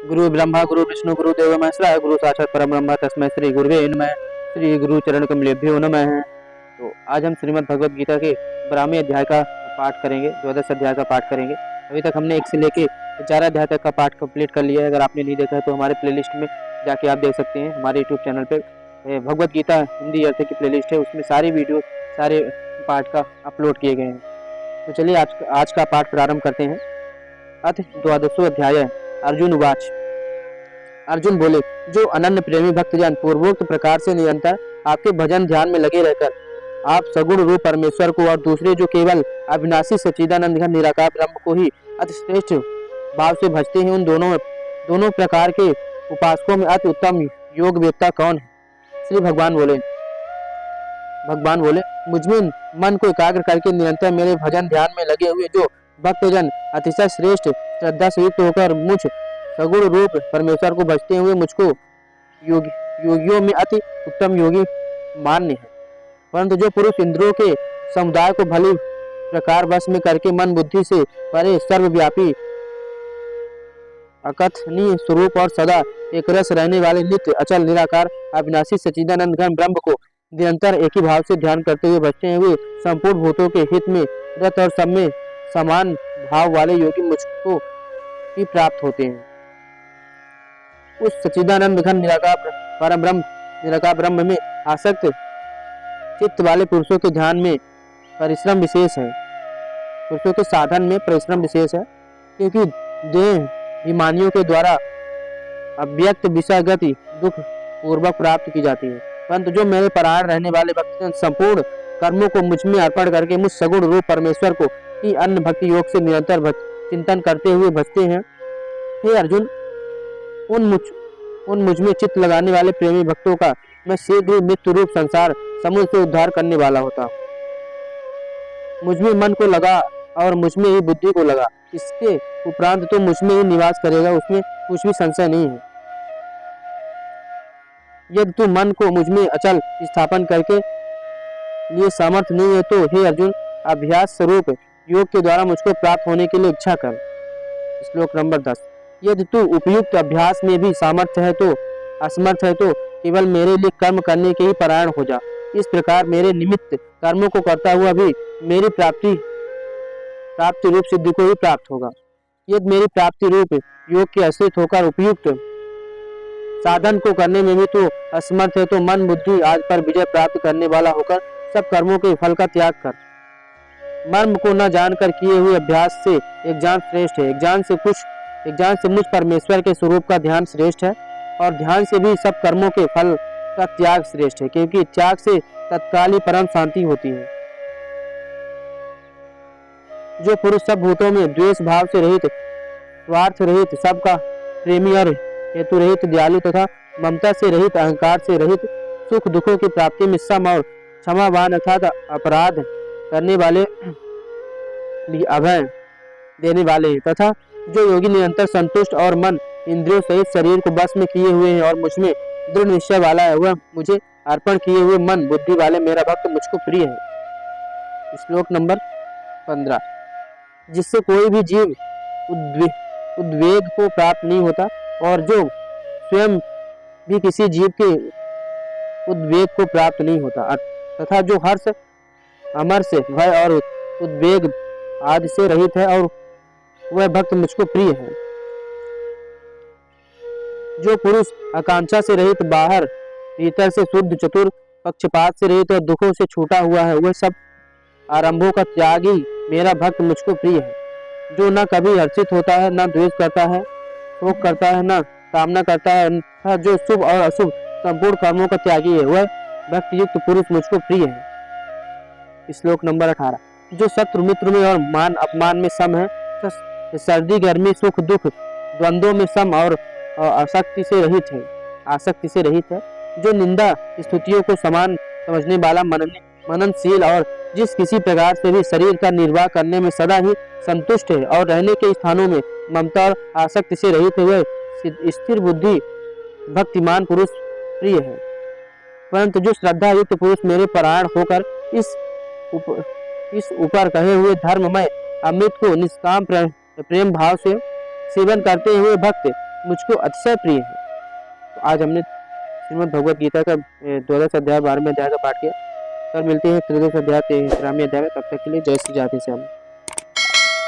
गुरु ब्रह्मा गुरु विष्णु गुरु देव महेश्वरा गुरु साक्षात परम ब्रह्म तस्मै श्री गुरुवे नमः। श्री गुरु चरण कमलेभ्यो नमः। तो आज हम श्रीमद् भगवद गीता के 12वें अध्याय का पाठ करेंगे, 12 अध्याय का पाठ करेंगे। अभी तक हमने 1 से लेके 4 अध्याय तक का पाठ कंप्लीट कर लिया है। अगर आपने नहीं देखा है तो हमारे प्लेलिस्ट में जाके आप देख सकते हैं। हमारे यूट्यूब चैनल पे भगवद गीता हिंदी अर्थ की प्लेलिस्ट है, उसमें सारी वीडियो सारे पाठ का अपलोड किए गए हैं। तो चलिए आज का पाठ प्रारंभ करते हैं। अथ 12वां अध्याय। अर्जुन उवाच। अर्जुन बोले, जो अनन्य प्रेमी भक्तजन पूर्वोक्त प्रकार से निरंतर आपके भजन ध्यान में लगे रहकर आप सगुण रूप परमेश्वर को और दूसरे जो केवल अविनाशी सच्चिदानंद घन निराकार ब्रह्म को ही अति श्रेष्ठ भाव से भजते हैं, उन दोनों प्रकार के उपासकों में अति उत्तम योग वेत्ता कौन है? श्री भगवान बोले, मुझमें मन को एकाग्र करके निरंतर मेरे भजन ध्यान में लगे हुए जो भक्तजन अतिशय श्रेष्ठ श्रद्धा से युक्त होकर मुझ सगुण रूप परमेश्वर को भजते हुए मुझको योगियों में अति उत्तम योगी मान्य है। परंतु जो पुरुष इंद्रियों के समुदाय को भली प्रकार वश में करके मन बुद्धि से परे सर्वव्यापी अकथनीय स्वरूप और सदा एक रस रहने वाले नित्य अचल निराकार अविनाशी सच्चिदानंद घन ब्रह्म को निरंतर एक ही भाव से ध्यान करते हुए भजते हैं, वे संपूर्ण भूतों के हित में रत और सब में समान भाव वाले योगी मुझको ही प्राप्त होते हैं। उस सच्चिदानंद घन निराकार ब्रह्म में आसक्त चित्त वाले पुरुषों के ध्यान में परिश्रम विशेष है, पुरुषों के साधन में परिश्रम विशेष है, क्योंकि देह अभिमानियों के द्वारा अव्यक्त विषय गति दुख पूर्वक प्राप्त की जाती है। परंतु जो मेरे परायण रहने वाले भक्तजन संपूर्ण कर्मों को मुझ में अर्पण करके मुझ सगुण रूप परमेश्वर को ही अन्य भक्ति योग से निरंतर चिंतन करते हुए भजते हैं, हे अर्जुन, उन मुझ में चित्त लगाने वाले प्रेमी भक्तों का मैं शीघ्र ही मृत्यु रूप संसार समुद्र से उद्धार करने वाला होता हूँ। मुझ में मन को लगा और मुझ में ही बुद्धि को लगा, इसके उपरांत तो मुझ में ही निवास करेगा, उसमें कुछ भी संशय नहीं है। यदि तू मन को मुझ में अचल स्थापन करके लिए सामर्थ्य नहीं है तो हे अर्जुन, अभ्यास स्वरूप योग के द्वारा मुझको प्राप्त होने के लिए इच्छा कर। श्लोक नंबर 10। यदि तू उपयुक्त अभ्यास में भी सामर्थ्य है तो असमर्थ है तो केवल मेरे लिए कर्म करने के ही परायण हो जा। इस प्रकार मेरे निमित्त कर्मों को करता हुआ भी मेरी प्राप्ति रूप सिद्धि को ही प्राप्त होगा। यदि मेरी प्राप्ति रूप योग के आश्रित होकर उपयुक्त साधन को करने में भी तो असमर्थ है तो मन बुद्धि आज पर विजय प्राप्त करने वाला होकर सब कर्मों के फल का त्याग कर। मर्म को न जानकर किए हुए अभ्यास से एक जान श्रेष्ठ है, एक जान से मुझ परमेश्वर के स्वरूप का ध्यान श्रेष्ठ है, और ध्यान से भी सब कर्मों के फल का त्याग श्रेष्ठ है, क्योंकि त्याग से तत्काल ही परम शांति होती है। जो पुरुष सब भूतों में द्वेष भाव से रहित, स्वार्थ रहित, सबका प्रेमी और हेतु रहित, दयालु तथा ममता से रहित, अहंकार से रहित, सुख दुखों की प्राप्ति में सम और क्षमावान अर्थात अपराध करने वाले अभय देने वाले हैं, तथा जो योगी निरंतर संतुष्ट और मन इंद्रियों सहित शरीर को बस में किए हुए हैं और मुझ में दृढ़ निश्चय वाला है, वह मुझे अर्पण किए हुए मन बुद्धि वाले मेरा भक्त मुझको प्रिय है। श्लोक नंबर 15। जिससे कोई भी जीव उद्वेग को प्राप्त नहीं होता और जो स्वयं भी किसी जीव के उद्वेग को प्राप्त नहीं होता, तथा जो हर्ष अमर्ष भय और उद्वेग आदि से रहित है और वह भक्त मुझको प्रिय है। जो पुरुष आकांक्षा से रहित, बाहर भीतर से शुद्ध, चतुर, पक्षपात से रहित और दुखों से छूटा हुआ है, वह सब आरंभों का त्यागी मेरा भक्त मुझको प्रिय है। जो न कभी हर्षित होता है, न द्वेष करता है, शोक करता है, न कामना करता है, जो शुभ और अशुभ संपूर्ण कर्मों का त्यागी है, वह भक्ति युक्त पुरुष मुझको प्रिय है। श्लोक नंबर 18। जो शत्रु मित्र में और मान अपमान में सम है, सर्दी गर्मी सुख दुख द्वंद्वों में सम और आसक्ति से रहित है, जो निंदा स्तुतियों को समान समझने वाला मननशील और जिस किसी प्रकार से भी शरीर का निर्वाह करने में सदा ही संतुष्ट है और रहने के स्थानों में ममता और आसक्ति से रहित है, वह स्थिर बुद्धि भक्तिमान पुरुष प्रिय है। परंतु जो श्रद्धा युक्त पुरुष मेरे परायण होकर इस ऊपर कहे हुए धर्ममय अमृत को निष्काम प्रेम भाव से सेवन करते हुए भक्त मुझको अतिशय प्रिय है। तो आज हमने श्रीमद् भगवद गीता का 12 अध्याय 12वें अध्याय का पाठ किया। कल मिलते हैं 13 अध्याय 13वें अध्याय में। तब तक के लिए जय श्री राधे श्याम।